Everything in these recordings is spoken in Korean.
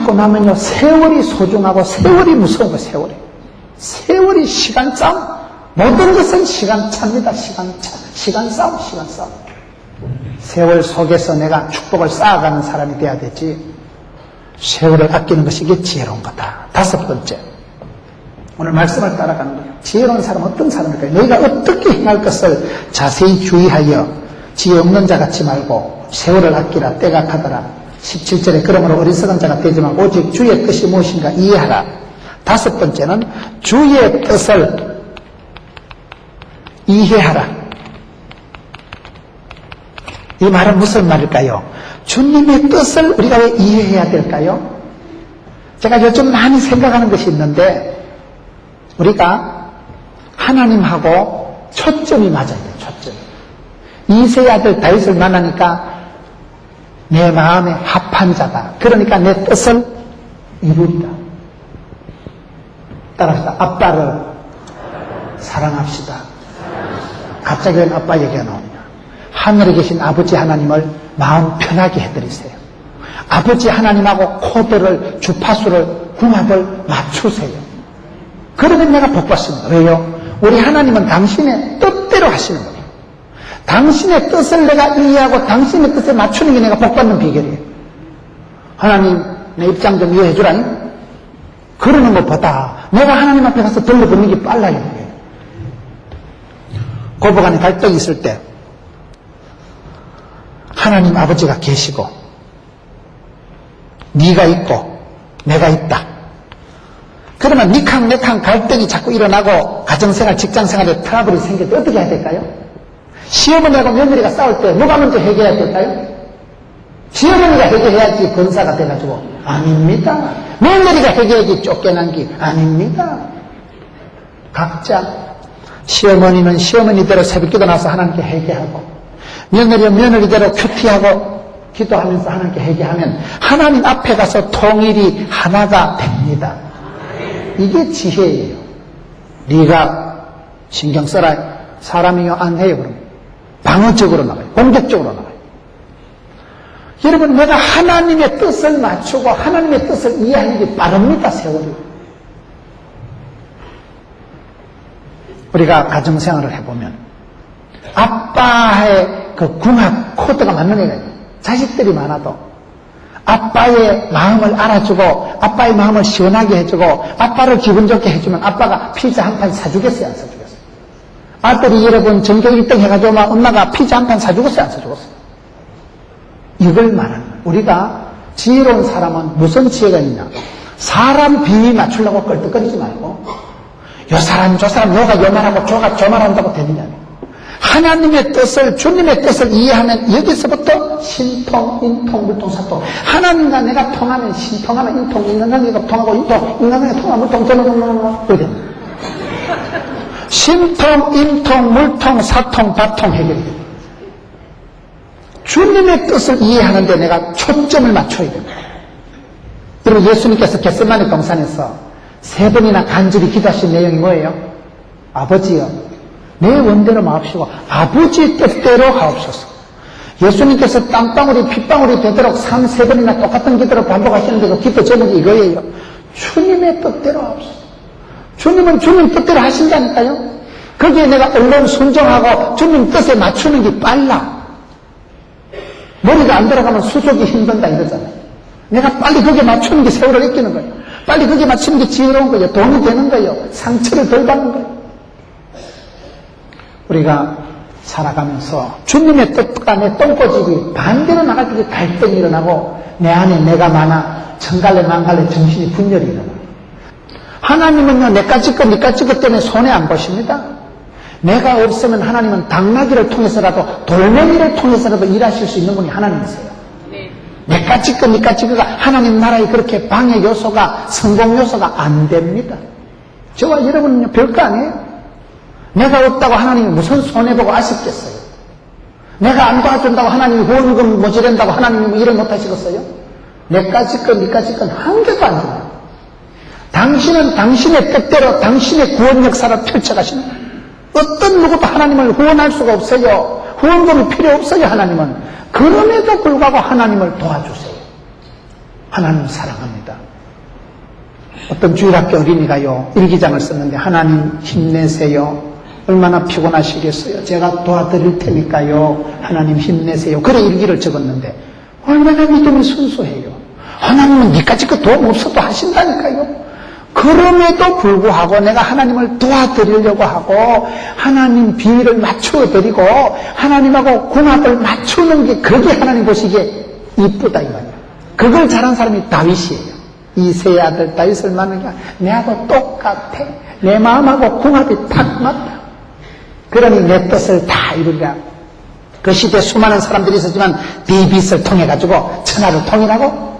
죽고 나면요, 세월이 소중하고 세월이 무서운 거예요. 세월이 시간 싸움. 모든 것은 시간 차입니다. 시간 싸움. 세월 속에서 내가 축복을 쌓아가는 사람이 돼야 되지. 세월을 아끼는 것이 이게 지혜로운 거다. 5번째, 오늘 말씀을 따라가는 거예요. 지혜로운 사람은 어떤 사람일까요? 너희가 어떻게 행할 것을 자세히 주의하여 지혜 없는 자 같지 말고 세월을 아끼라. 때가 가더라. 17절에 그러므로 어리석은 자가 되지 말고 오직 주의 뜻이 무엇인가 이해하라. 5번째는 주의 뜻을 이해하라. 이 말은 무슨 말일까요? 주님의 뜻을 우리가 왜 이해해야 될까요? 제가 요즘 많이 생각하는 것이 있는데, 우리가 하나님하고 초점이 맞아야 돼요. 초점. 이새의 아들 다윗을 만나니까 내 마음에 합한 자다. 그러니까 내 뜻을 이루리라. 따라합시다. 아빠를 사랑합시다. 갑자기 웬 아빠 얘기가 나오냐. 하늘에 계신 아버지 하나님을 마음 편하게 해드리세요. 아버지 하나님하고 코드를, 주파수를, 궁합을 맞추세요. 그러면 내가 복받습니다. 왜요? 우리 하나님은 당신의 뜻대로 하시는 거예요. 당신의 뜻을 내가 이해하고 당신의 뜻에 맞추는 게 내가 복받는 비결이에요. 하나님, 내 입장 좀 이해해 주라니? 그러는 것보다 내가 하나님 앞에 가서 들러붙는 게 빨라요. 고부간에 갈등이 있을 때 하나님 아버지가 계시고 네가 있고 내가 있다. 그러면 니캉내캉 갈등이 자꾸 일어나고 가정생활, 직장생활에 트러블이 생길 때 어떻게 해야 될까요? 시어머니하고 며느리가 싸울 때 누가 먼저 해결해야 될까요? 시어머니가 해결해야지 권사가 돼가지고. 아닙니다. 며느리가 해결해야지 쫓겨난 게 아닙니다. 각자 시어머니는 시어머니대로 새벽기도 나서 하나님께 회개하고, 며느리는 며느리대로 큐티하고 기도하면서 하나님께 회개하면 하나님 앞에 가서 통일이 하나가 됩니다. 이게 지혜예요. 네가 신경 써라. 사람이요 안 해요. 그러면 방어적으로 나가요. 공격적으로 나가요. 여러분, 내가 하나님의 뜻을 맞추고 하나님의 뜻을 이해하는 게 빠릅니다. 세월이. 우리가 가정생활을 해보면 아빠의 그 궁합, 코드가 맞는 애가 있어요. 자식들이 많아도 아빠의 마음을 알아주고 아빠의 마음을 시원하게 해주고 아빠를 기분 좋게 해주면 아빠가 피자 한 판 사주겠어요? 안 사주겠어요? 아들이 여러분 전교 1등 해가지고 막 엄마가 피자 한 판 사주겠어요? 안 사주겠어요? 이걸 말하는 거예요. 우리가 지혜로운 사람은 무슨 지혜가 있냐? 사람 비위 맞추려고 껄떡거리지 말고 요 사람 저 사람 요가 요 말하고 저가 저 말한다고 되느냐. 하나님의 뜻을, 주님의 뜻을 이해하면 여기서부터 신통, 인통, 물통, 사통. 하나님과 내가 통하면 신통하면 인통, 인간관계가 통하고 인통, 인간관계가 통하면 물통, 저는 그래. 신통, 인통, 물통, 사통, 바통 해결이 됩니다. 주님의 뜻을 이해하는데 내가 초점을 맞춰야 됩니다. 여러분, 예수님께서 겟세마네 동산에서 3번이나 간절히 기도하신 내용이 뭐예요? 아버지여, 내 원대로 마옵시고 아버지 뜻대로 하옵소서. 예수님께서 땀방울이 핏방울이 되도록 3번이나 똑같은 기도를 반복하시는데 그 기도 제목이 이거예요. 주님의 뜻대로 하옵소서. 주님은 주님 뜻대로 하신다니까요. 거기에 내가 얼른 순종하고 주님 뜻에 맞추는 게 빨라. 머리가 안 들어가면 수족이 힘든다 이러잖아요. 내가 빨리 거기에 맞추는 게 세월을 아끼는 거예요. 빨리 거기에 맞추는 게 지혜로운 거예요. 돈이 되는 거예요. 상처를 덜 받는 거예요. 우리가 살아가면서 주님의 뜻과 내 똥꼬집이 반대로 나갈 때 갈등이 일어나고 내 안에 내가 많아 정갈래 망갈래 정신이 분열이 일어나. 하나님은요, 내까지 것 니까지 것 때문에 손해 안 보십니다. 내가 없으면 하나님은 당나귀를 통해서라도 돌멩이를 통해서라도 일하실 수 있는 분이 하나님이세요. 내까지 것 니까지 것가 하나님 나라에 그렇게 방해 요소가, 성공 요소가 안 됩니다. 저와 여러분은요, 별거 아니에요. 내가 없다고 하나님이 무슨 손해보고 아쉽겠어요? 내가 안 도와준다고 하나님이 후원금 모자란다고 하나님이 일을 못하시겠어요? 내까지 건, 니까지 건 한 개도 안 줘요. 당신은 당신의 뜻대로 당신의 구원 역사를 펼쳐가시는 거예요. 어떤 누구도 하나님을 후원할 수가 없어요. 후원금이 필요 없어요, 하나님은. 그럼에도 불구하고 하나님을 도와주세요. 하나님 사랑합니다. 어떤 주일학교 어린이가요, 일기장을 썼는데, 하나님 힘내세요. 얼마나 피곤하시겠어요. 제가 도와드릴 테니까요. 하나님 힘내세요. 그래 일기를 적었는데 얼마나 믿음이 순수해요. 하나님은 니까짓 거 도움 없어도 하신다니까요. 그럼에도 불구하고 내가 하나님을 도와드리려고 하고 하나님 비위를 맞춰드리고 하나님하고 궁합을 맞추는 게 그게 하나님 보시기에 이쁘다 이 말이야. 그걸 잘한 사람이 다윗이에요. 이 세 아들 다윗을 만나니까 내하고 똑같아. 내 마음하고 궁합이 딱 맞다. 그러니 내 뜻을 다 이루리라. 그 시대에 수많은 사람들이 있었지만 데이빗을 통해 가지고 천하를 통일하고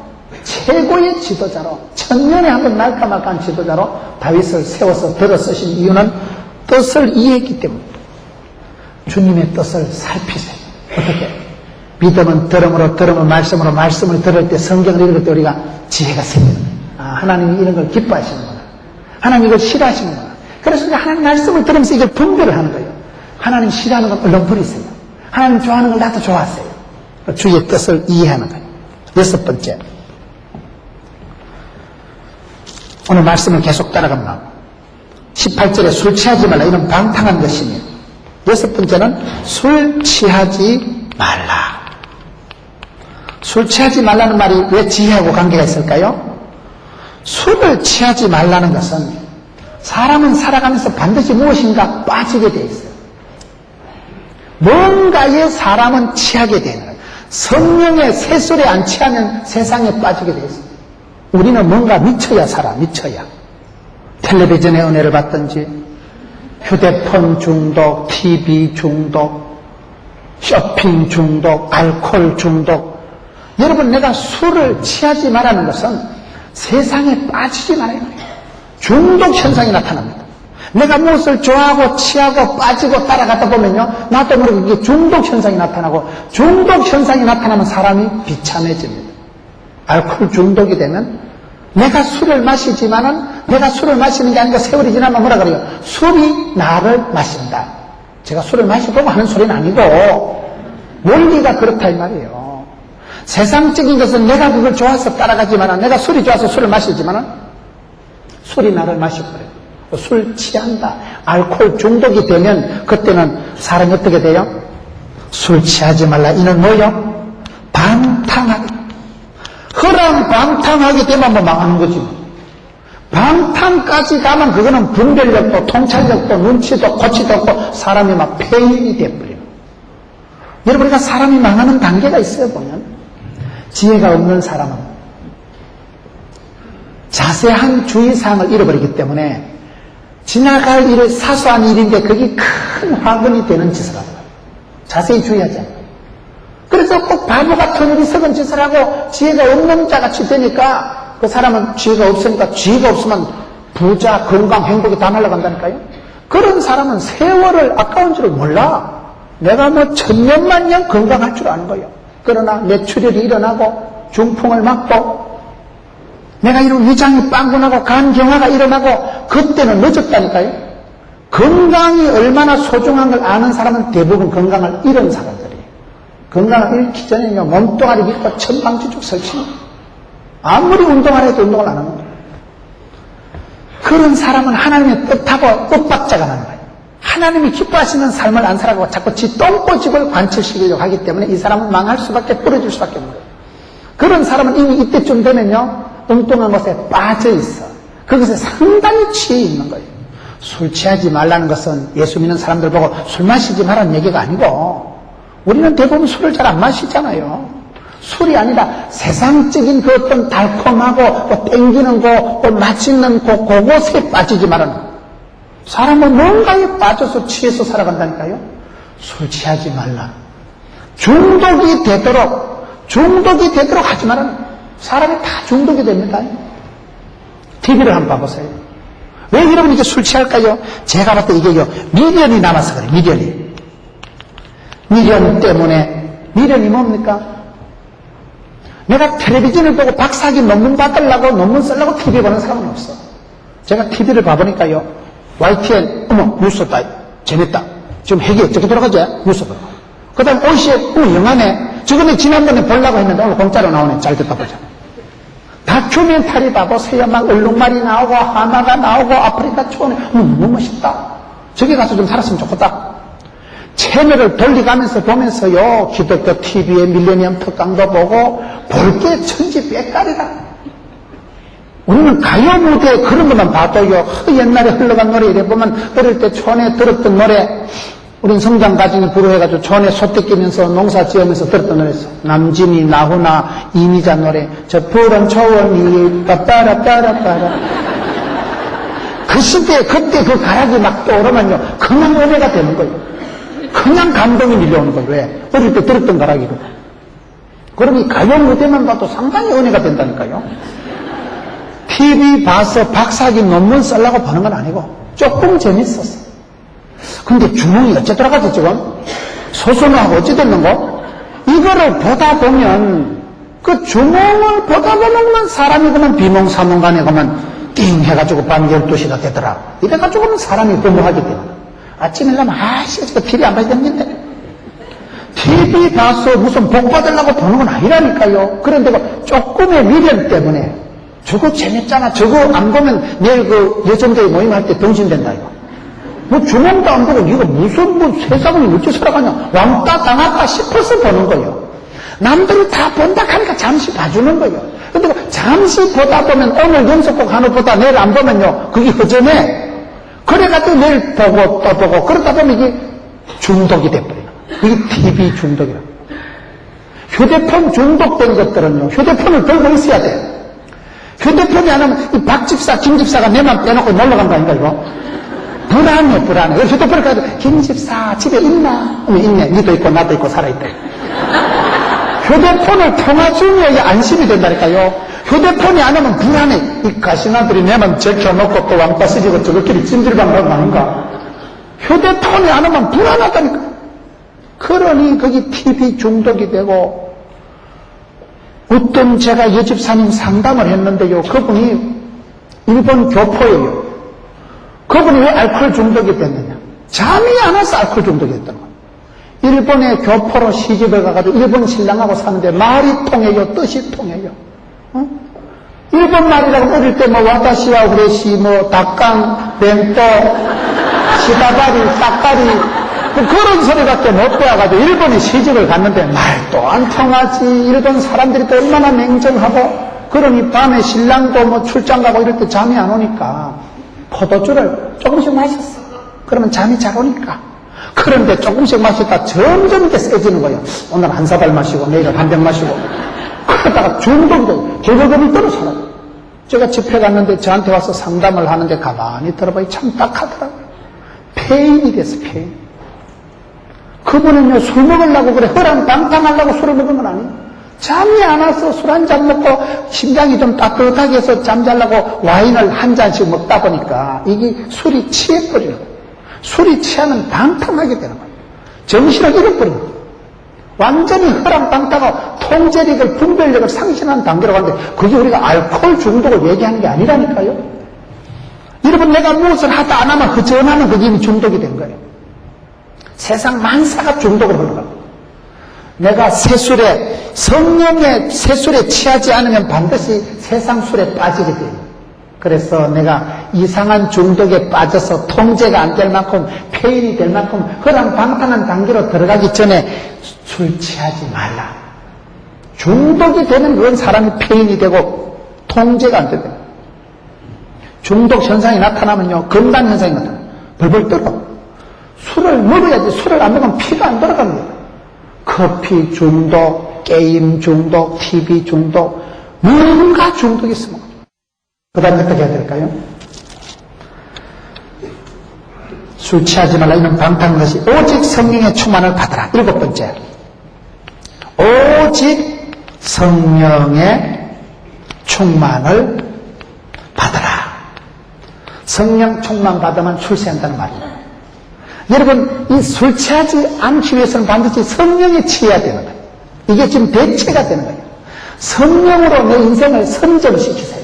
최고의 지도자로, 천년에 한 번 날까 말까한 지도자로 다윗을 세워서 들어 쓰신 이유는 뜻을 이해했기 때문에. 주님의 뜻을 살피세요. 어떻게? 믿음은 들음으로, 들음은 말씀으로, 말씀을 들을 때, 성경을 읽을 때 우리가 지혜가 생기는 거예요. 아, 하나님이 이런 걸 기뻐하시는구나. 하나님 이걸 싫어하시는구나. 그래서 이제 하나님 말씀을 들으면서 이걸 분별을 하는 거예요. 하나님 싫어하는 건 얼른 버리세요. 하나님 좋아하는 걸 나도 좋아하세요. 주의 뜻을 이해하는 거예요. 여섯 번째. 오늘 말씀을 계속 따라가면 18절에 술 취하지 말라. 이런 방탕한 것이니. 여섯 번째는 술 취하지 말라. 술 취하지 말라는 말이 왜 지혜하고 관계가 있을까요? 술을 취하지 말라는 것은 사람은 살아가면서 반드시 무엇인가 빠지게 되어 있어요. 뭔가에 사람은 취하게 되는 거예요. 성령의 새술에 안 취하면 세상에 빠지게 되어 있어요. 우리는 뭔가 미쳐야 살아, 미쳐야. 텔레비전의 은혜를 받든지, 휴대폰 중독, TV 중독, 쇼핑 중독, 알코올 중독. 여러분, 내가 술을 취하지 말라는 것은 세상에 빠지지 말아야 해요. 중독 현상이 나타납니다. 내가 무엇을 좋아하고 취하고 빠지고 따라가다 보면요, 나도 모르게 이게 중독 현상이 나타나고, 중독 현상이 나타나면 사람이 비참해집니다. 알코올 중독이 되면 내가 술을 마시지만은 내가 술을 마시는 게 아니고 세월이 지나면 뭐라 그래요? 술이 나를 마신다. 제가 술을 마시고 하는 소리는 아니고 원리가 그렇다 이 말이에요. 세상적인 것은 내가 그걸 좋아서 따라가지만은 내가 술이 좋아서 술을 마시지만은 술이 나를 마셔버려요. 술 취한다. 알코올 중독이 되면 그때는 사람이 어떻게 돼요? 술 취하지 말라. 이는 뭐요? 방탕하게. 방탕하게 되면 뭐 망하는 거지. 방탕까지 가면 그거는 분별력도 통찰력도 눈치도 고치도 없고 사람이 막 폐인이 돼버려요. 여러분, 우리가 사람이 망하는 단계가 있어요. 보면 지혜가 없는 사람은 자세한 주의사항을 잃어버리기 때문에 지나갈 일을 사소한 일인데 그게 큰 화근이 되는 짓을 하는 거예요. 자세히 주의하지 않아요. 그래서 꼭 바보 같은 어리석은 짓을 하고 지혜가 없는 자같이 되니까 그 사람은 지혜가 없으니까 지혜가 없으면 부자, 건강, 행복이 다 날아간다니까요. 그런 사람은 세월을 아까운 줄을 몰라. 내가 뭐 1000년만년 건강할 줄 아는 거예요. 그러나 뇌출혈이 일어나고 중풍을 맞고 내가 이런 위장이 빵꾸나고 간경화가 일어나고 그때는 늦었다니까요. 건강이 얼마나 소중한 걸 아는 사람은 대부분 건강을 잃은 사람들이에요. 건강을 잃기 전에는요, 몸뚱아리 믿고 천방지축 설치. 아무리 운동을 해도 운동을 안 하는 거예요. 그런 사람은 하나님의 뜻하고 뜻박자가 나는 거예요. 하나님이 기뻐하시는 삶을 안 살아가고 자꾸 지 똥꼬집을 관철시키려고 하기 때문에 이 사람은 망할 수밖에 부러질 수밖에 없는 거예요. 그런 사람은 이미 이때쯤 되면요, 엉뚱한 것에 빠져 있어. 그것에 상당히 취해 있는 거예요. 술 취하지 말라는 것은 예수 믿는 사람들 보고 술 마시지 말라는 얘기가 아니고 우리는 대부분 술을 잘 안 마시잖아요. 술이 아니라 세상적인 그 어떤 달콤하고 또 땡기는 거, 또 맛있는 거, 그것에 빠지지 말라는 거예요. 사람은 뭔가에 빠져서 취해서 살아간다니까요. 술 취하지 말라. 중독이 되도록 하지 말라는 거예요. 사람이 다 중독이 됩니다. TV를 한번 봐보세요. 왜 여러분 이게 술 취할까요? 제가 봤을 때 이게요, 미련이 남아서 그래요. 미련 때문에. 미련이 뭡니까? 내가 텔레비전을 보고 박사학위 논문 받으려고 논문 쓰려고 TV 보는 사람은 없어. 제가 TV를 봐보니까요, YTN, 어머, 뉴스다. 재밌다. 지금 핵이 어떻게 돌아가지? 뉴스 보고. 그 다음 OCN, 어머, 영화네. 저번에 지난번에 보려고 했는데 오늘 공짜로 나오네. 잘 듣다 보자. 다큐멘터리 봐보세요. 막 얼룩말이 나오고 하마가 나오고 아프리카 초원에 너무 멋있다. 저기 가서 좀 살았으면 좋겠다. 채널을 돌려가면서 보면서요, 기독교 TV에 밀레니엄 특강도 보고 볼 게 천지백갈이다. 우리는 가요 무대 그런 것만 봐도요, 옛날에 흘러간 노래 이래 보면 어릴 때 촌에 들었던 노래, 우린 성장 과정이 불우해가지고 촌에 소떼 끼면서 농사 지으면서 들었던 노래였어. 남진이, 나훈아, 이미자 노래. 저 푸른 초원이 빠빠라빠라빠라. 그 시대에 그때 그 가락이 막 떠오르면요, 그냥 은혜가 되는 거예요. 그냥 감동이 밀려오는 거예요. 왜? 어릴 때 들었던 가락이고. 그럼 이 가요 무대만 봐도 상당히 은혜가 된다니까요. TV 봐서 박사학위 논문 쓰려고 보는 건 아니고 조금 재밌었어. 근데 주몽이 어째 돌아가지 지금? 소수노하고 어찌 됐는고? 이거를 보다 보면 그 주몽을 보다 보면 사람이 그만 비몽사몽간에 그만 띵 해가지고 밤 12시가 되더라. 이래가지고는 사람이 부모하기 때문에 아침에 일어나면 아씨 지금 TV 안 봐야 되는데 TV 봐서 무슨 복 받으려고 보는 건 아니라니까요. 그런데 조금의 미련 때문에 저거 재밌잖아. 저거 안 보면 내일 그 여성들이 모임할 때 병신된다 이거. 뭐 주몽도 안 보고 이거 무슨 뭐 세상을 어찌 살아가냐. 왕따 당할까 싶어서 보는 거예요. 남들이 다 본다 하니까 잠시 봐주는 거예요. 근데 잠시 보다 보면 오늘 연속곡 하나 보다 내일 안 보면요. 그게 허전해. 그래가지고 내일 보고 또 보고 그러다 보면 이게 중독이 돼버려요. 이게 TV 중독이라고. 휴대폰 중독된 것들은요. 휴대폰을 들고 있어야 돼. 휴대폰이 안 하면 이 박집사, 김집사가 내만 빼놓고 놀러간 거 아닌가 이거? 불안해. 그래서 휴대폰을 가지고 김집사 집에 있나? 있네. 니도 있고 나도 있고 살아있대. 휴대폰을 통화 중에 안심이 된다니까요. 휴대폰이 안 하면 불안해. 이 가시나들이 내만 제껴놓고 또 왕따 쓰지고 저것끼리 찜질방 가는 거 아닌가? 휴대폰이 안 하면 불안하다니까. 그러니 거기 TV 중독이 되고 어떤 제가 여집사님 상담을 했는데요. 그분이 일본 교포예요. 그분이 왜 알코올 중독이 됐느냐. 잠이 안 와서 알코올 중독이 됐던 거예요. 일본의 교포로 시집을 가가지고 일본 신랑하고 사는데 말이 통해요. 뜻이 통해요. 어? 일본 말이라고 어릴 때 뭐 와다시와 우레시 뭐 닭강, 벤또, 시다바리, 싹다리 뭐 그런 소리밖에 못 배워가지고 일본에 시집을 갔는데 말도 안 통하지. 일본 사람들이 또 얼마나 냉정하고 그러니 밤에 신랑도 뭐 출장 가고 이럴 때 잠이 안 오니까 포도주를 조금씩 마셨어. 그러면 잠이 잘 오니까. 그런데 조금씩 마시다 점점 이렇게 세지는 거예요. 오늘 한 사발 마시고 내일은 한 병 마시고 그러다가 중독이 돼요. 결국은 떨어져요. 제가 집회 갔는데 저한테 와서 상담을 하는데 가만히 들어보니 참 딱하더라고요. 폐인이 됐어. 폐인. 그분은요 술 먹으려고 그래 허랑방탕하려고 술을 먹은 건 아니에요. 잠이 안 와서 술 한 잔 먹고 심장이 좀 따뜻하게 해서 잠자려고 와인을 한 잔씩 먹다 보니까 이게 술이 취해버리는 거예요. 술이 취하면 방탕하게 되는 거예요. 정신을 잃어버리는 거예요. 완전히 허랑방탕하고 통제력을 분별력을 상실하는 단계로 가는데 그게 우리가 알코올 중독을 얘기하는 게 아니라니까요. 여러분 내가 무엇을 하다 안 하면 허전하면 그게 이미 중독이 된 거예요. 세상 만사가 중독으로 흘러가요. 내가 새술에 성령의 새술에 취하지 않으면 반드시 세상 술에 빠지게 돼요. 그래서 내가 이상한 중독에 빠져서 통제가 안 될 만큼 폐인이 될 만큼 허랑방탕한 단계로 들어가기 전에 술 취하지 말라. 중독이 되면 그건 사람이 폐인이 되고 통제가 안 되거든요. 중독 현상이 나타나면요 건강 현상이 나타나요. 벌벌 떨어. 술을 먹어야지. 술을 안 먹으면 피가 안 돌아갑니다. 커피 중독, 게임 중독, TV 중독, 뭔가 중독이 있으면 그 다음 어떻게 해야 될까요? 술 취하지 말라. 이는 방탕한 것이 오직 성령의 충만을 받아라. 7번째, 오직 성령의 충만을 받아라. 성령 충만 받으면 출세한다는 말이에요. 여러분, 이 술 취하지 않기 위해서는 반드시 성령에 취해야 되는 거예요. 이게 지금 대체가 되는 거예요. 성령으로 내 인생을 선점시키세요.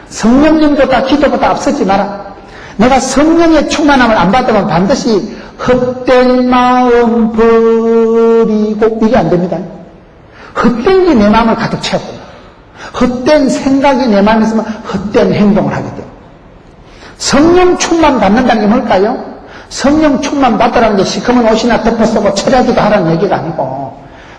성령님보다 기도보다 앞서지 마라. 내가 성령의 충만함을 안 받으면 반드시 헛된 마음 버리고 이게 안 됩니다. 헛된 게 내 마음을 가득 채웠구나. 헛된 생각이 내 마음에 있으면 헛된 행동을 하게 돼요. 성령 충만 받는다는 게 뭘까요? 성령 충만 받으라는 게 시커먼 옷이나 덮어 쓰고 철야기도 하라는 얘기가 아니고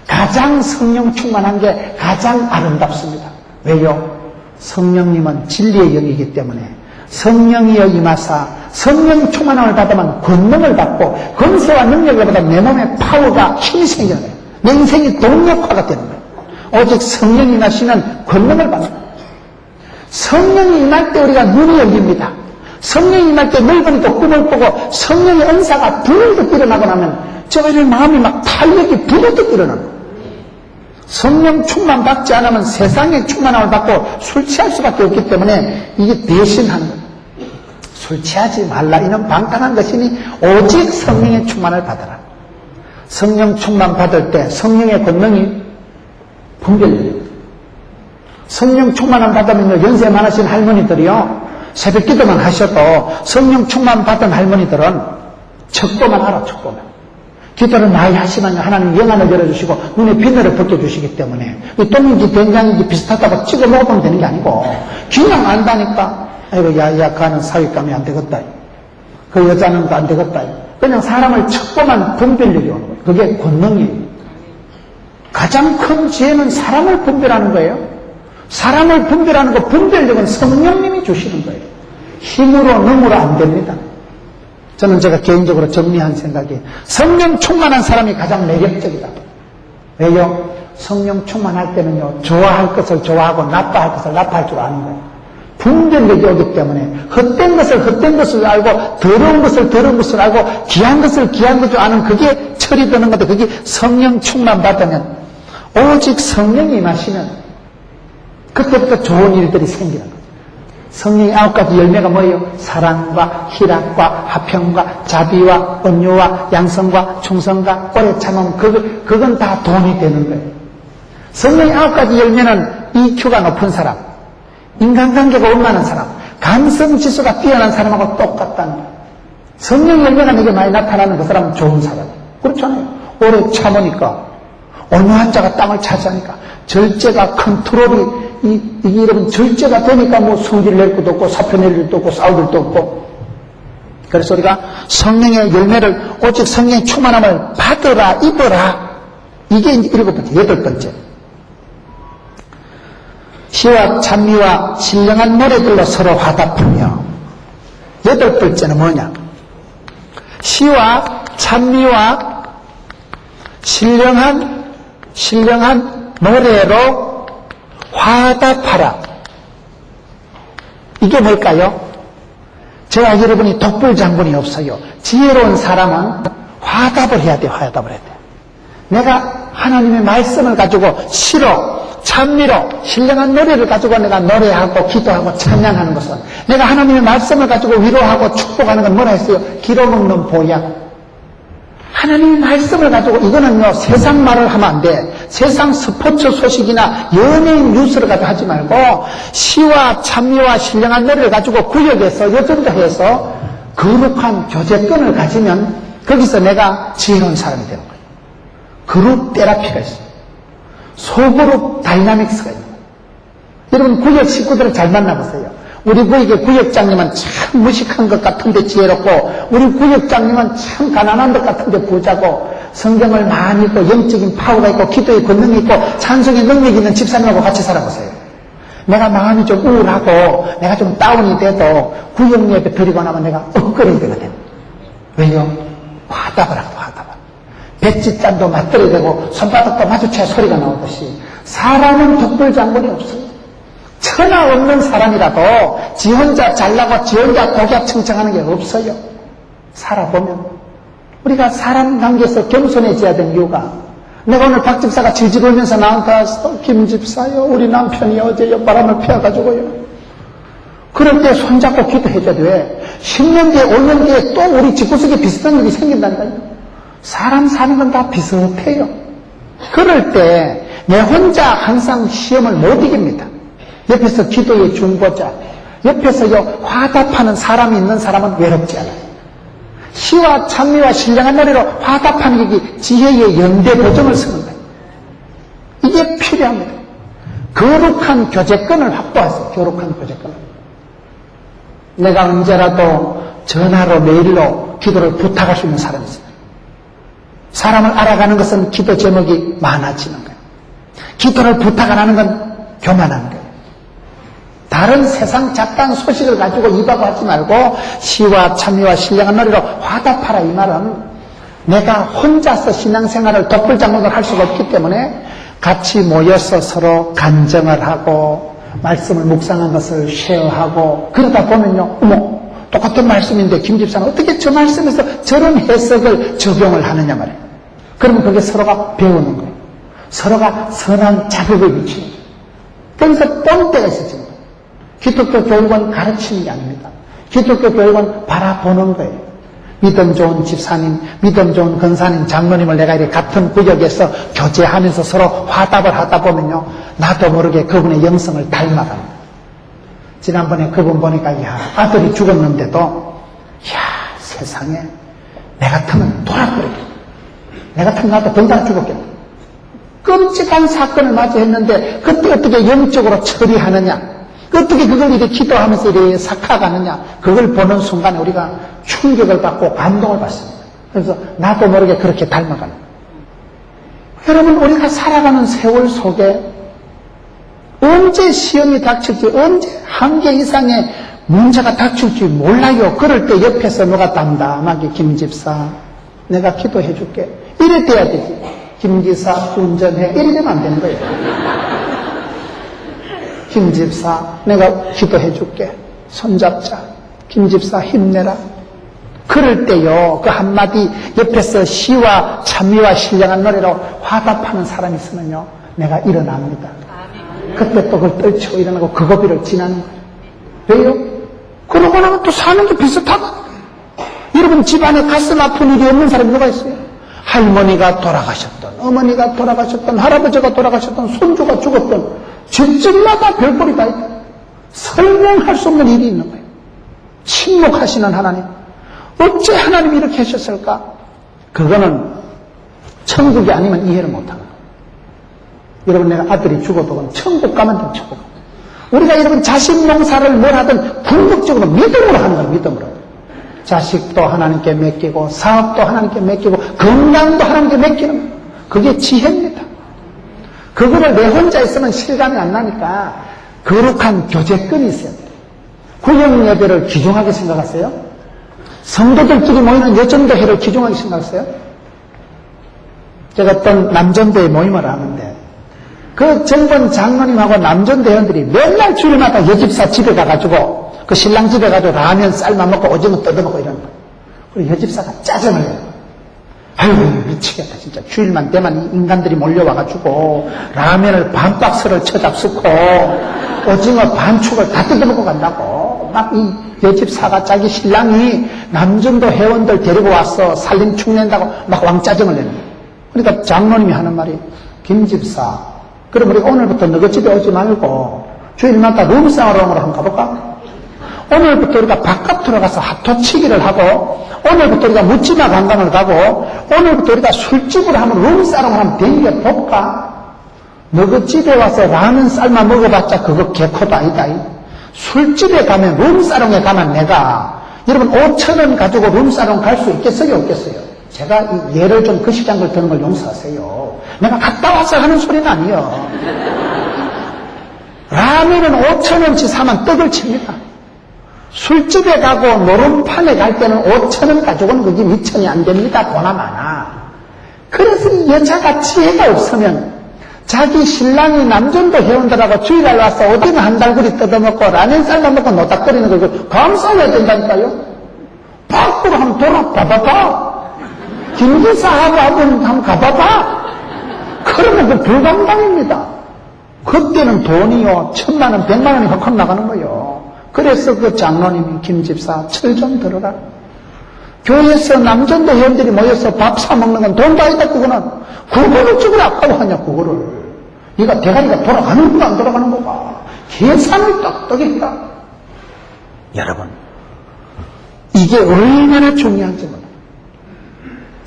가장 성령 충만한 게 가장 아름답습니다. 왜요? 성령님은 진리의 영이기 때문에 성령이여 임하사 성령 충만함을 받으면 권능을 받고 권세와 능력을 받아 내 몸에 파워가 힘이 생기는 거예요. 내 인생이 동력화가 되는 거예요. 오직 성령이 임하시는 권능을 받는 거예요. 성령이 임할 때 우리가 눈이 열립니다. 성령이 임할 때 넓은 또 꿈을 보고 성령의 은사가 부르듯 일어나고 나면 저희의 마음이 막 탄력이 부르듯 일어나는 거예요. 성령 충만 받지 않으면 세상의 충만함을 받고 술 취할 수밖에 없기 때문에 이게 대신하는 거예요. 술 취하지 말라 이는 방탕한 것이니 오직 성령의 충만을 받아라. 성령 충만 받을 때 성령의 권능이 분별됩니다. 성령 충만함 받으면요, 연세 많으신 할머니들이요, 새벽 기도만 하셔도 성령 충만 받은 할머니들은 척도만 알아, 척도만. 기도를 많이 하시면 하나님 영안을 열어주시고 눈에 비늘을 벗겨주시기 때문에 똥인지 된장인지 비슷하다고 찍어 먹으면 되는 게 아니고 그냥 안다니까. 아이고, 야, 그는 사윗감이 안 되겠다. 그 여자는 안 되겠다. 그냥 사람을 척도만 분별력이 오는 거예요. 그게 권능이에요. 가장 큰 지혜는 사람을 분별하는 거예요. 사람을 분별하는 거, 분별력은 성령님이 주시는 거예요. 힘으로, 능으로 안 됩니다. 저는 제가 개인적으로 정리한 생각이 성령 충만한 사람이 가장 매력적이다. 왜요? 성령 충만할 때는요, 좋아할 것을 좋아하고 나빠할 것을 나빠할 줄 아는 거예요. 분별력이 오기 때문에 헛된 것을 헛된 것을 알고 더러운 것을 더러운 것을 알고 귀한 것을 귀한 것을 아는 그게 철이 드는 건데 그게 성령 충만 받으면 오직 성령이 임하시면 그때부터 좋은 일들이 생기는 거예요. 성령의 9가지 열매가 뭐예요? 사랑과 희락과 화평과 자비와 온유와 양성과 충성과 오래 참음, 그건 다 돈이 되는 거예요. 성령의 9가지 열매는 EQ가 높은 사람, 인간관계가 원만한 사람, 감성지수가 뛰어난 사람하고 똑같다는 거예요. 성령의 열매가 내게 많이 나타나는 그 사람은 좋은 사람이에요. 그렇잖아요. 오래 참으니까, 온유한 자가 땅을 차지하니까, 절제가 컨트롤이 이게 여러분 절제가 되니까 뭐 성질 낼 것도 없고 사표 낼 일도 없고 싸울 일도 없고. 그래서 우리가 성령의 열매를 오직 성령의 충만함을 받으라, 입어라. 이게 이제 7번째, 8번째. 시와 찬미와 신령한 노래들로 서로 화답하며. 8번째는 뭐냐? 시와 찬미와 신령한 노래로 화답하라. 이게 뭘까요? 제가 여러분이 독불장군이 없어요. 지혜로운 사람은 화답을 해야 돼요. 화답을 해야 돼요. 내가 하나님의 말씀을 가지고 시로, 찬미로, 신령한 노래를 가지고 내가 노래하고 기도하고 찬양하는 것은 내가 하나님의 말씀을 가지고 위로하고 축복하는 건 뭐라 했어요? 기름 없는 보약. 하나님의 말씀을 가지고 이거는요, 세상 말을 하면 안 돼. 세상 스포츠 소식이나 연예인 뉴스를 가지고 하지 말고 시와 찬미와 신령한 노래를 가지고 구역에서 여전도해서 거룩한 교제권을 가지면 거기서 내가 지혜로운 사람이 되는 거예요. 그룹 테라피가 있어요. 소그룹 다이나믹스가 있는 거예요. 여러분 구역 식구들을 잘 만나보세요. 우리 구역의 구역장님은 참 무식한 것 같은데 지혜롭고 우리 구역장님은 참 가난한 것 같은데 부자고 성경을 많이 읽고 영적인 파워가 있고 기도의 권능이 있고 찬송의 능력이 있는 집사님하고 같이 살아보세요. 내가 마음이 좀 우울하고 내가 좀 다운이 돼도 구역 예배 드리고 나면 내가 엇거리게 되거든. 왜요? 화답을 하고 화답을. 백지짠도 맞들어야 되고 손바닥도 마주쳐야 소리가 나오듯이 사람은 독불장군이 없어요. 천하 없는 사람이라도 지 혼자 잘나고 지 혼자 독약 청청하는 게 없어요. 살아보면 우리가 사람 관계에서 겸손해져야 되는 이유가 내가 오늘 박 집사가 질질 울면서 나한테 와서 김 집사요 우리 남편이 어제 옆바람을 피워가지고요 그럴 때 손잡고 기도해줘야 돼. 10년 뒤에 5년 뒤에 또 우리 집구석에 비슷한 일이 생긴다니까요. 사람 사는 건 다 비슷해요. 그럴 때 내 혼자 항상 시험을 못 이깁니다. 옆에서 기도의 중보자, 옆에서요 화답하는 사람이 있는 사람은 외롭지 않아요. 시와 찬미와 신령한 노래로 화답하는 게 지혜의 연대 보정을 쓰는 거예요. 이게 필요합니다. 거룩한 교제권을 확보했어요. 거룩한 교제권을. 내가 언제라도 전화로 메일로 기도를 부탁할 수 있는 사람이 있어요. 사람을 알아가는 것은 기도 제목이 많아지는 거예요. 기도를 부탁 안 하는 건 교만한 거예요. 다른 세상 잡다한 소식을 가지고 입하고 하지 말고 시와 참미와 신령한 노래로 화답하라. 이 말은 내가 혼자서 신앙생활을 독불장군을 할 수가 없기 때문에 같이 모여서 서로 간증을 하고 말씀을 묵상한 것을 쉐어하고 그러다 보면요, 어머 똑같은 말씀인데 김 집사는 어떻게 저 말씀에서 저런 해석을 적용을 하느냐 말이에요. 그러면 그게 서로가 배우는 거예요. 서로가 선한 자극을 미치는 거예요. 그래서 뻔때가 있어지는 거예요. 기독교 교육은 가르치는 게 아닙니다. 기독교 교육은 바라보는 거예요. 믿음 좋은 집사님, 믿음 좋은 권사님, 장로님을 내가 이렇게 같은 구역에서 교제하면서 서로 화답을 하다 보면요, 나도 모르게 그분의 영성을 닮아갑니다. 지난번에 그분 보니까, 야, 아들이 죽었는데도, 야, 세상에, 내 같으면 돌아버리겠다. 내 같으면 나도 병자가 죽었겠다. 끔찍한 사건을 맞이했는데, 그때 어떻게 영적으로 처리하느냐, 어떻게 그걸 이렇게 기도하면서 이렇게 삭혀가느냐, 그걸 보는 순간에 우리가 충격을 받고 감동을 받습니다. 그래서 나도 모르게 그렇게 닮아가는 거예요. 여러분, 우리가 살아가는 세월 속에 언제 시험이 닥칠지, 언제 한계 이상의 문제가 닥칠지 몰라요. 그럴 때 옆에서 누가 담담하게 김 집사, 내가 기도해 줄게. 이래 돼야 되지. 김 집사 운전해. 이래 되면 안 되는 거예요. 김 집사, 내가 기도해 줄게. 손잡자. 김 집사 힘내라. 그럴 때요, 그 한마디 옆에서 시와 찬미와 신령한 노래로 화답하는 사람이 있으면요, 내가 일어납니다. 그때 또 그걸 떨치고 일어나고 그 고비를 지나는 거예요. 왜요? 그러고 나면 또 사는 게 비슷하거든요. 여러분 집안에 가슴 아픈 일이 없는 사람이 누가 있어요? 할머니가 돌아가셨던, 어머니가 돌아가셨던, 할아버지가 돌아가셨던, 손주가 죽었던, 집집마다 별꼴이 다 있다. 설명할 수 없는 일이 있는 거예요. 침묵하시는 하나님. 어째 하나님이 이렇게 하셨을까? 그거는 천국이 아니면 이해를 못하는 거예요. 여러분, 내가 아들이 죽어도 천국 가면 된 천국. 우리가 여러분 자식 농사를 뭘 하든 궁극적으로 믿음으로 하는 거예요. 믿음으로. 자식도 하나님께 맡기고 사업도 하나님께 맡기고 건강도 하나님께 맡기는 거예요. 그게 지혜입니다. 그거를 내 혼자 있으면 실감이 안 나니까 거룩한 교제권이 있어야 돼요. 구역 예배를 귀중하게 생각하세요? 성도들끼리 모이는 여전도회를 귀중하게 생각하세요? 제가 어떤 남전도회 모임을 하는데 그 정번 장로님하고 남전도 회원들이 맨날 주일마다 여집사 집에 가가지고 그 신랑 집에 가서 라면 삶아 먹고 오징어 뜯어먹고 이러는 거예요. 그리고 여집사가 짜증을 내요. 아유 미치겠다 진짜. 주일만 되면 인간들이 몰려와가지고 라면을 반 박스를 쳐잡수고 오징어 반축을 다 뜯어먹고 간다고. 막 이 여집사가 자기 신랑이 남전도 회원들 데리고 와서 살림 축낸다고 막 왕짜증을 내는 거예요. 그러니까 장로님이 하는 말이, 김집사, 그럼 우리 오늘부터 너희 집에 오지 말고 주일마다 룸상으로 한번 가볼까? 오늘부터 우리가 바깥으로 가서 핫도치기를 하고, 오늘부터 우리가 묻지마 관광을 가고, 오늘부터 우리가 술집으로 한번 룸사롱을 한번 댕겨볼까? 너희 집에 와서 라면 삶아 먹어봤자 그거 개코도 아니다. 술집에 가면 룸사롱에 가면 내가 여러분 5,000원 가지고 룸사롱 갈 수 있겠어요? 없겠어요? 제가 이 예를 좀 그 시장을 드는 걸 용서하세요. 내가 갔다 와서 하는 소리는 아니에요. 라면은 5,000원치 사면 떡을 칩니다. 술집에 가고 노름판에 갈 때는 5,000원 가지고는 그게 2,000이 안 됩니다. 보나 마나. 그래서 이 여자가 지혜가 없으면 자기 신랑이 남전도 회원들하고 주일날 와서 오징어 한 달구리 뜯어먹고 라면 삶아먹고 노닥거리는 걸 감싸야 된다니까요. 밖으로 한번 돌아봐봐. 김기사하고 한번 가봐봐. 그러면 그 불감당입니다. 그때는 돈이요 1,000만원 100만원이 헉헉 나가는 거예요. 그래서 그 장로님이, 김집사 철 좀 들어라. 교회에서 남전도 회원들이 모여서 밥 사먹는 건 돈도 아니다. 그거는 그거를 죽을 아까워하냐. 그거를 네가 대가리가 돌아가는 거가 안 돌아가는 거가 계산을 똑똑했다. 여러분, 이게 얼마나 중요한지 몰라요.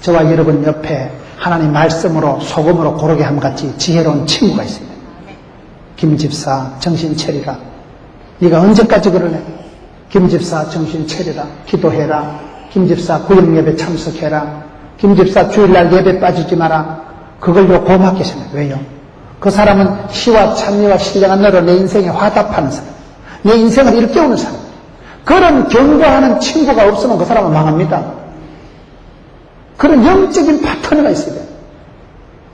저와 여러분 옆에 하나님 말씀으로 소금으로 고르게 함같이 지혜로운 친구가 있습니다. 김집사 정신 차리라. 네가 언제까지 그러네. 김집사 정신 차리라. 기도해라. 김집사 구역예배 참석해라. 김집사 주일날 예배 빠지지 마라. 그걸로 고맙게 생각해. 왜요? 그 사람은 시와 찬미와 신령한 너로 내 인생에 화답하는 사람, 내 인생을 일깨우는 사람. 그런 경고하는 친구가 없으면 그 사람은 망합니다. 그런 영적인 파트너가 있어야 돼요.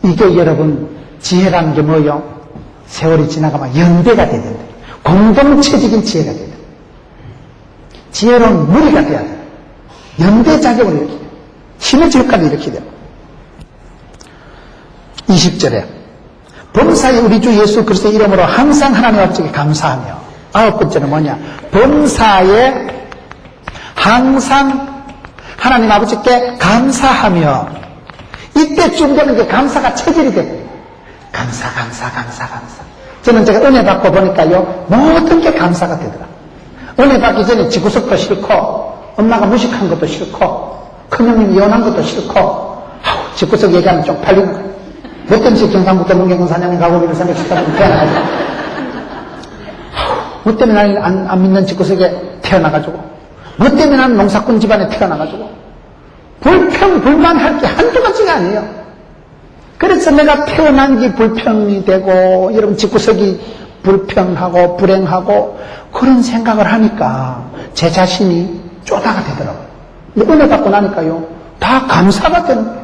이게 여러분 지혜라는 게 뭐예요? 세월이 지나가면 연대가 돼야 된다. 공동체적인 지혜가 돼야 된다. 지혜로운 무리가 돼야 돼요. 연대작용을 일으켜야 돼요. 힘의 질까지 일으켜야 돼요. 20절에 범사에 우리 주 예수 그리스도의 이름으로 항상 하나님 아버지께 감사하며, 9번째는 뭐냐? 범사에 항상 하나님 아버지께 감사하며. 이때쯤 되는 게 감사가 체질이 돼요. 감사. 저는 제가 은혜 받고 보니까요, 모든 게 감사가 되더라. 은혜 받기 전에 지구석도 싫고, 엄마가 무식한 것도 싫고, 큰형님 이혼한 것도 싫고, 집구석 얘기하면 좀 팔리는 거예요. 몇 번씩 경상북도 문경군 사장님 가고비를 생각했다 보면 태어나가지고, 뭐 때문에 나는 안 믿는 집구석에 태어나가지고, 뭐 때문에 나는 농사꾼 집안에 태어나가지고, 불평불만할 게 한두 가지가 아니에요. 그래서 내가 태어난 게 불평이 되고, 여러분 집구석이 불평하고 불행하고 그런 생각을 하니까 제 자신이 쪼다가 되더라고요. 근데 은혜 받고 나니까요, 다 감사가 되는 거예요.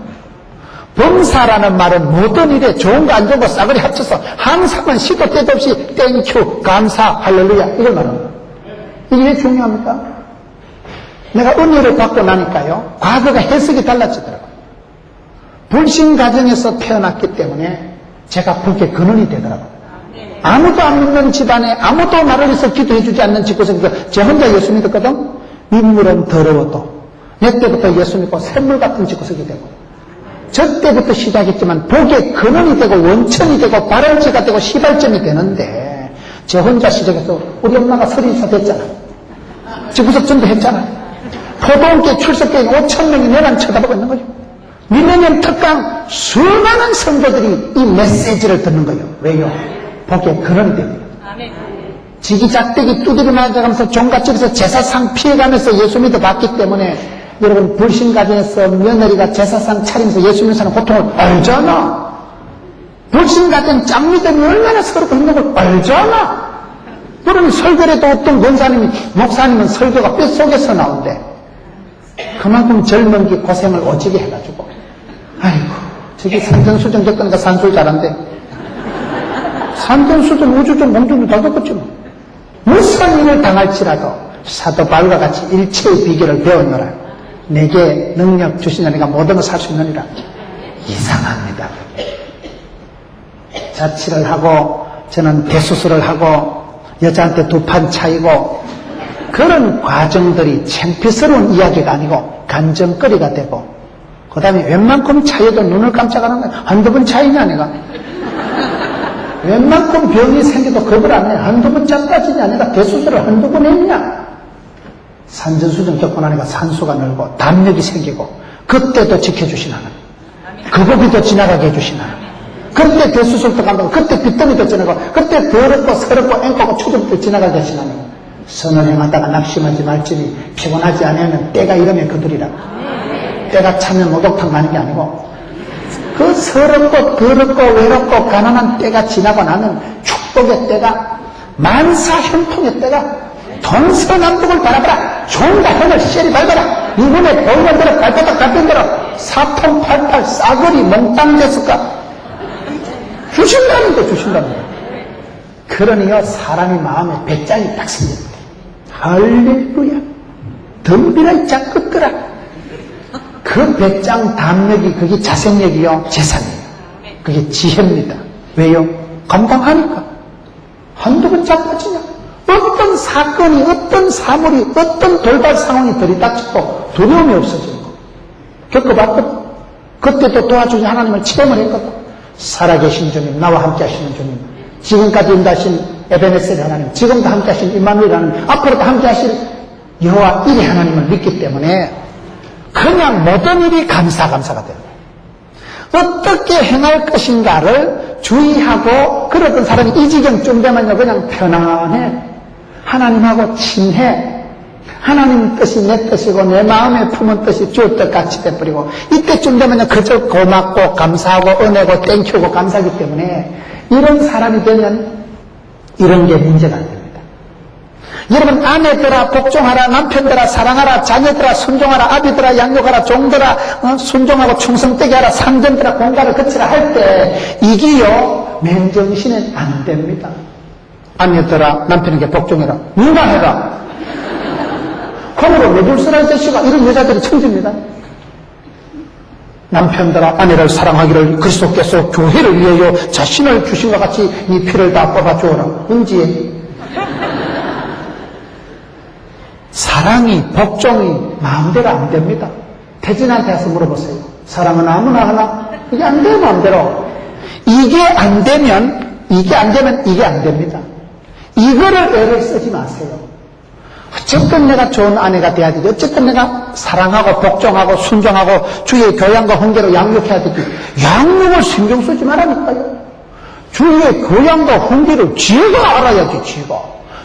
범사라는 말은 모든 일에 좋은 거 안 좋은 거 싸그리 합쳐서 항상은 시도 때도 없이 땡큐, 감사, 할렐루야 이걸 말하는 거예요. 이게 왜 중요합니까? 내가 은혜를 받고 나니까요, 과거가 해석이 달라지더라고요. 불신 가정에서 태어났기 때문에 제가 복의 근원이 되더라고요. 아무도 안 믿는 집안에 아무도 나를 위해서 기도해 주지 않는 집구석에서 제 혼자 예수 믿었거든. 민물은 더러워도 내 때부터 예수 믿고 샘물 같은 집구석이 되고, 저 때부터 시작했지만 복의 근원이 되고 원천이 되고 발원지가 되고 시발점이 되는데, 제 혼자 시작해서 우리 엄마가 30살 됐잖아. 집구석 전도했잖아. 포도원교회 출석교회 5,000명이 내만 쳐다보고 있는 거죠. 밀레니엄 특강 수많은 성도들이 이 메시지를 듣는 거예요. 왜요? 복의 근원이 됩니다. 지기작대기 두드려 맞아가면서 종갓집에서 제사상 피해가면서 예수 믿어 봤기 때문에, 여러분 불신 가정에서 며느리가 제사상 차리면서 예수 믿는 사람 고통을 알잖아. 불신 가정 짱 믿음이 얼마나 서럽고 힘든 걸 알잖아. 그러니 설교를 해도 어떤 권사님이, 목사님은 설교가 뼛속에서 나온대. 그만큼 젊은 기 고생을 오지게 해가지고, 아이고 저기 산전수전 겪으니까 산술 잘한대. 산전수전 우주전 몽주전 다 겪었지 뭐. 무슨 일을 당할지라도 사도 바울과 같이 일체의 비결을 배웠노라. 내게 능력 주시냐, 내가 모든 걸 살 수 있느니라. 이상합니다. 자취를 하고 저는 대수술을 하고 여자한테 2판 차이고, 그런 과정들이 창피스러운 이야기가 아니고 간증거리가 되고, 그 다음에 웬만큼 차여도 눈을 깜짝 안 하는 거야. 한두 번 차이냐 내가. 웬만큼 병이 생겨도 겁을 안 해. 한두 번 짜까지냐, 내가 대수술을 한두 번 했냐. 산전수전 겪고 나니까 산소가 늘고 담력이 생기고, 그때도 지켜주신 하나님, 그거비도 지나가게 해주신 하나님, 그때 대수술도 간다고, 그때 빚더미도 지나가고, 그때 더럽고 서럽고 앵꼬고 추접도 지나가게 하신 하나님, 선을 행하다가 낙심하지 말지니 피곤하지 않으면 때가 이러면 그들이라. 때가 차면 목욕탕 가는 게 아니고, 그 서럽고 더럽고 외롭고 가난한 때가 지나고 나면 축복의 때가, 만사형통의 때가, 동서남북을 바라봐라. 종과 행을 시절이 밟아라. 이분의 볼만 들어 발바닥 밟힌 대로 사통팔팔 싸그리 몽땅 됐을까? 주신다는 거, 주신다는 거. 그러니요, 사람이 마음에 배짱이 딱 생깁니다. 할렐루야. 덤비라 짝 끄끄라. 그 배짱 담력이, 그게 자생력이요, 재산이에요. 그게 지혜입니다. 왜요? 감당하니까. 한두 번 잡아지냐? 어떤 사건이, 어떤 사물이, 어떤 돌발 상황이 들이닥치고 두려움이 없어지는 거 겪어봤거든. 그때도 도와주신 하나님을 체험을 했거든. 살아계신 주님, 나와 함께 하시는 주님, 지금까지 인도하신 에베네셀 하나님, 지금도 함께 하신 임마누엘 하나님, 앞으로도 함께 하실 여호와 일의 하나님을 믿기 때문에 그냥 모든 일이 감사가 돼요. 어떻게 행할 것인가를 주의하고 그러던 사람이 이 지경쯤 되면요 그냥 편안해. 하나님하고 친해. 하나님 뜻이 내 뜻이고 내 마음에 품은 뜻이 주 뜻같이 돼버리고 이때쯤 되면요 그저 고맙고 감사하고 은혜고 땡큐고 감사하기 때문에 이런 사람이 되면 이런 게 문제가 안 됩니다. 여러분 아내들아 복종하라, 남편들아 사랑하라, 자녀들아 순종하라, 아비들아 양육하라, 종들아 순종하고 충성되게 하라, 상전들아 공가를 거치라 할 때 이게요 맨정신은 안 됩니다. 아내들아 남편에게 복종해라, 누가 해라. 콩으로 메둘스라 자식아 이런 여자들이 천지입니다. 남편들아 아내를 사랑하기를 그리스도께서 교회를 위하여 자신을 주신 것 같이 네 피를 다 뽑아주어라. 은지에 사랑이 복종이 마음대로 안 됩니다. 태진한테 가서 물어보세요. 사랑은 아무나 하나? 이게 안 돼요 마음대로. 이게 안 되면 이게 안 됩니다. 이거를 애를 쓰지 마세요. 어쨌든 내가 좋은 아내가 돼야 되지. 어쨌든 내가 사랑하고 복종하고 순종하고 주의 교양과 훈계로 양육해야 되지. 양육을 신경 쓰지 말라니까요. 주의 교양과 훈계를 지가 알아야지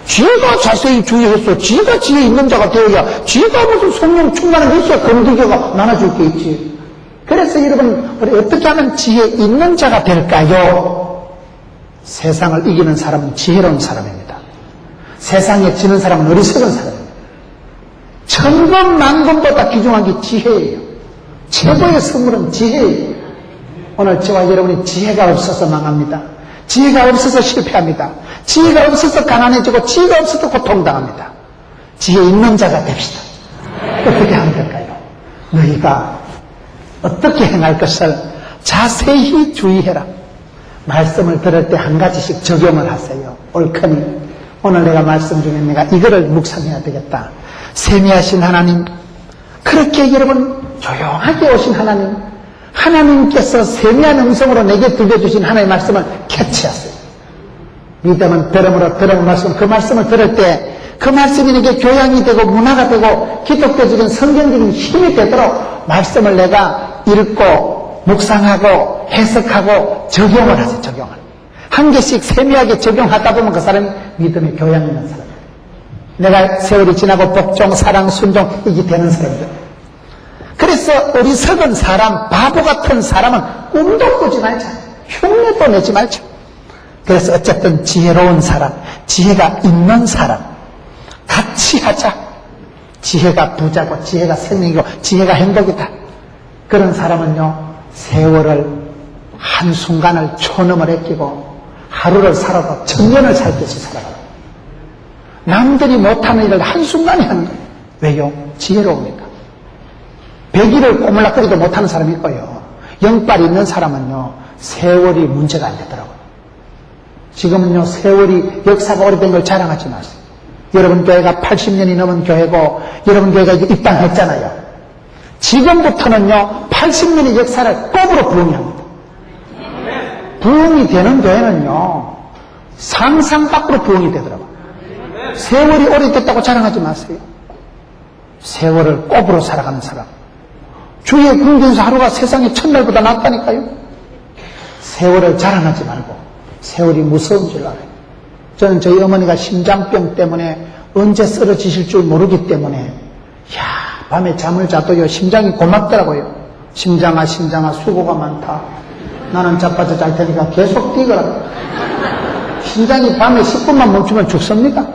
지가 자세히 주의해서 지가 지혜 있는 자가 되어야 지가 무슨 성령 충만한 게 있어야 검도교가 나눠줄 게 있지. 그래서 여러분 우리 어떻게 하면 지혜 있는 자가 될까요? 세상을 이기는 사람은 지혜로운 사람입니다. 세상에 지는 사람은 어리석은 사람입니다. 천번 만번보다 귀중한 게 지혜예요. 최고의 선물은 지혜예요. 오늘 저와 여러분이 지혜가 없어서 망합니다. 지혜가 없어서 실패합니다. 지혜가 없어서 가난해지고 지혜가 없어서 고통당합니다. 지혜 있는 자가 됩시다. 어떻게 하면 될까요? 너희가 어떻게 행할 것을 자세히 주의해라. 말씀을 들을 때 한 가지씩 적용을 하세요. 옳거니 오늘 내가 말씀 중에 내가 이거를 묵상해야 되겠다. 세미하신 하나님, 그렇게 여러분 조용하게 오신 하나님, 하나님께서 세미한 음성으로 내게 들려주신 하나님의 말씀을 캐치하세요. 믿음은 들음으로 들은 말씀, 그 말씀을 들을 때 그 말씀이 내게 교양이 되고 문화가 되고 기독교적인 성경적인 힘이 되도록 말씀을 내가 읽고 묵상하고 해석하고 적용을 하세요. 적용을. 한 개씩 세미하게 적용하다 보면 그 사람이 믿음의 교양 있는 사람이에요. 내가 세월이 지나고 복종, 사랑, 순종 이게 되는 사람들. 그래서 어리석은 사람, 바보 같은 사람은 꿈도 꾸지 말자. 흉내도 내지 말자. 그래서 어쨌든 지혜로운 사람, 지혜가 있는 사람 같이 하자. 지혜가 부자고 지혜가 생명이고 지혜가 행복이다. 그런 사람은요 세월을 한순간을 초넘을 아끼고 하루를 살아도 천년을 살 듯이 살아가요. 남들이 못하는 일을 한순간에 하는 거예요. 왜요? 지혜로우니까. 100일을 꼬물락거리도 못하는 사람이 있고요. 영빨이 있는 사람은요 세월이 문제가 안 되더라고요. 지금은요 세월이 역사가 오래된 걸 자랑하지 마세요. 여러분 교회가 80년이 넘은 교회고 여러분 교회가 이제 입당했잖아요. 지금부터는요 80년의 역사를 꼽으로 부흥합니다. 부흥이 되는 교회는요 상상 밖으로 부흥이 되더라고요. 세월이 오래됐다고 자랑하지 마세요. 세월을 꼽으로 살아가는 사람, 주의 궁전에서 하루가 세상에 첫날보다 낫다니까요. 세월을 자랑하지 말고 세월이 무서운 줄 알아요. 저는 저희 어머니가 심장병 때문에 언제 쓰러지실 줄 모르기 때문에 밤에 잠을 자도요 심장이 고맙더라고요. 심장아 수고가 많다. 나는 자빠져 잘 테니까 계속 뛰거라. 심장이 밤에 10분만 멈추면 죽습니다.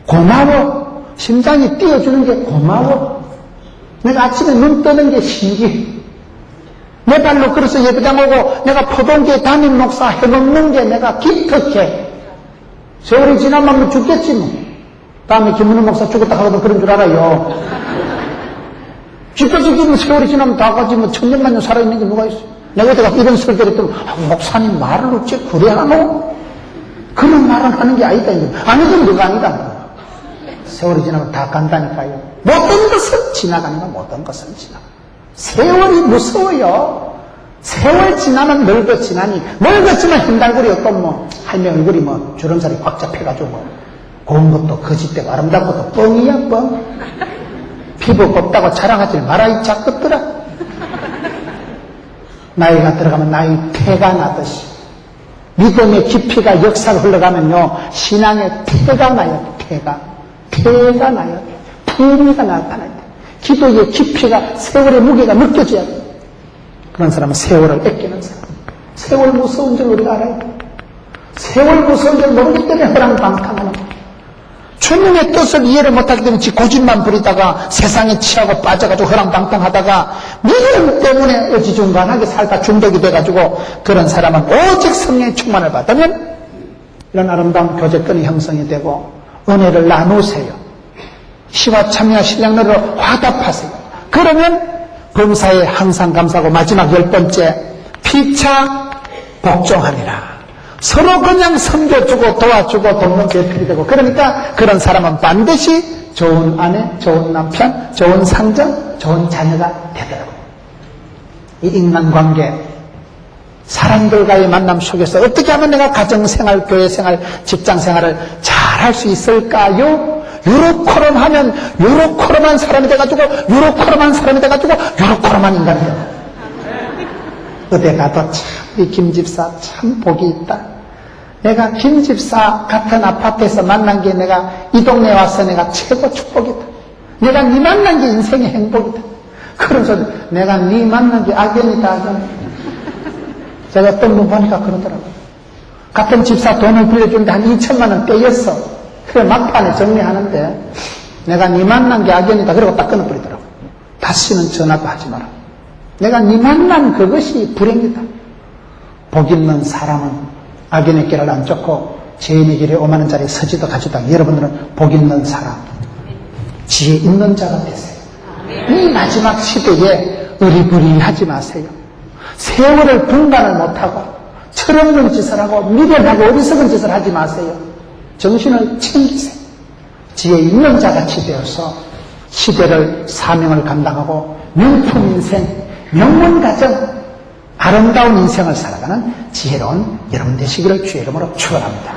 고마워. 심장이 뛰어주는 게 고마워. 내가 아침에 눈 뜨는 게 신기해. 내 발로 걸어서 예배당 오고 내가 포동교회 담임 목사 해먹는 게 내가 기특해. 세월이 지나면 죽겠지 뭐. 다음에 김문우 목사 죽었다 하고도 그런 줄 알아요. 죽겠지 세월이 지나면 다 가지 뭐 천년만년 살아있는 게 누가 있어. 내가 어디가 이런 설교를 했더니 목사님 말을 어째 그래 하노? 그런 말은 하는 게 아니다. 아니든 누가 아니다. 세월이 지나면 다 간다니까요. 모든 것은 지나가는 거 모든 것은 지나가. 세월이 무서워요. 세월 지나면 늙어 지나니 늙었지만 흰달구리 또 뭐 할매 얼굴이 뭐 주름살이 꽉 잡혀가지고 뭐 고운 것도 거짓되고 아름다운 것도 뻥이야 뻥. 피부 곱다고 자랑하지 마라 이 작것들아. 나이가 들어가면 나이 태가 나듯이 믿음의 깊이가 역사가 흘러가면요, 신앙의 태가 나요. 태가 나요. 품위가 나타나요. 기도의 깊이가, 세월의 무게가 느껴져야 돼요. 그런 사람은 세월을 아끼는 사람. 세월 무서운 줄 우리가 알아야 돼요. 세월 무서운 줄 모르기 때문에 허랑방탕하는 거예요. 주님의 뜻을 이해를 못하기 때문에 지 고집만 부리다가 세상에 취하고 빠져가지고 허랑방탕하다가 믿음 때문에 어지중간하게 살다 중독이 돼가지고, 그런 사람은 오직 성령의 충만을 받으면 이런 아름다운 교제권이 형성이 되고 은혜를 나누세요. 시와 참여와 신령으로 화답하세요. 그러면 범사에 항상 감사하고, 마지막 10번째, 피차 복종하니라. 서로 그냥 섬겨주고 도와주고 돕는 배필이 되고, 그러니까 그런 사람은 반드시 좋은 아내, 좋은 남편, 좋은 상정, 좋은 자녀가 되더라고요. 이 인간관계, 사람들과의 만남 속에서 어떻게 하면 내가 가정생활, 교회생활, 직장생활을 잘 할 수 있을까요? 요렇게만 하면 요렇게만 사람이 돼가지고 요렇게만 사람이 돼가지고 요렇게만 인간이 돼요. 어디 가도 참 이 김집사 참 복이 있다. 내가 김집사 같은 아파트에서 만난 게 내가 이 동네에 와서 내가 최고 축복이다. 내가 네 만난 게 인생의 행복이다. 그러면서 내가 네 만난 게 악연이다, 악연. 제가 어떤 분 보니까 그러더라고요. 같은 집사 돈을 빌려주는데 한 2천만 원 떼였어. 그래 막판에 정리하는데 내가 네 만난 게 악연이다. 그러고 딱 끊어버리더라고요. 다시는 전화도 하지 마라. 내가 네 만난 그것이 불행이다. 복 있는 사람은 악인의 길을 안 쫓고 죄인의 길에 5만 원짜리 서지도 가지도 않고, 여러분들은 복 있는 사람, 지혜 있는 자가 되세요. 이 마지막 시대에 어리부리하지 마세요. 세월을 분간을 못하고 철없는 짓을 하고 미련하고 어리석은 짓을 하지 마세요. 정신을 챙기세요. 지혜 있는 자같이 되어서 시대를, 사명을 감당하고 명품 인생, 명문 가정, 아름다운 인생을 살아가는 지혜로운 여러분 되시기를 주의 이름으로 축원합니다.